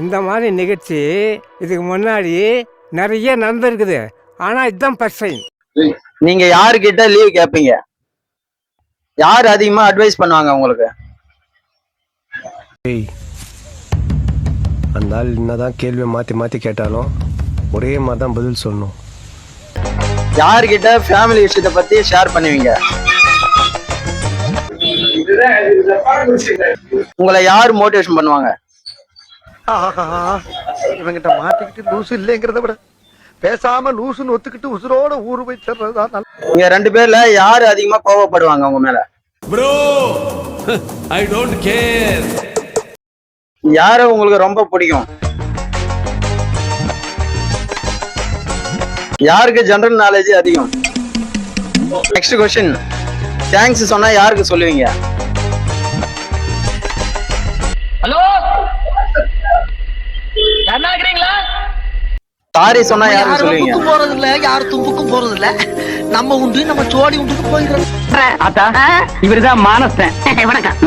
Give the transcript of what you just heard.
இந்த மாதிரி நிகழ்ச்சி இதுக்கு முன்னாடி நிறைய நடந்திருக்குது. ஆனால் இதுதான் ஃபர்ஸ்ட் டைம். நீங்க யாருக்கிட்ட லீவ் கேட்பீங்க? யார் அதிகமா அட்வைஸ் பண்ணுவாங்க உங்களுக்கு? அந்த ஆள் என்னதான் கேள்வியை மாற்றி மாற்றி கேட்டாலும் ஒரே மாதிரி தான் பதில் சொல்லணும். யாருக்கிட்ட ஃபேமிலி விஷயத்தை பத்தி ஷேர் பண்ணுவீங்க? உங்களை யார் மோட்டிவேஷன் பண்ணுவாங்க? இவங்கிட்ட மாட்டிக்கிட்டு லூசு இல்லைங்கிறத விட பேசாம லூசுன்னு ஒத்துக்கிட்டு உசுரோட ஊரு போய் சேர்றதுதான் நல்லது. நீங்க 2 பேர்ல யாரு அதிகமா கோவப்படுவாங்க உங்க மேல? Bro, I don't care. யார உங்களுக்கு ரொம்ப பிடிக்கும்? யாருக்கு ஜெனரல் நாலேஜ் அதிகம்? Next question. தேங்க்ஸ் சொன்னா யாருக்கு சொல்லுவீங்க? ஹலோ, என்ன ஆகுறீங்களா? சாரி சொன்னா யாருக்கு சொல்லுவீங்க? யாரும் போறது இல்ல, யாரும் தும்புக்கும் போறது இல்ல. நம்ம உண்டு, நம்ம சோடி உண்டு போயிடுறோம். இவருதான் மானஸ்தன். வணக்கம்.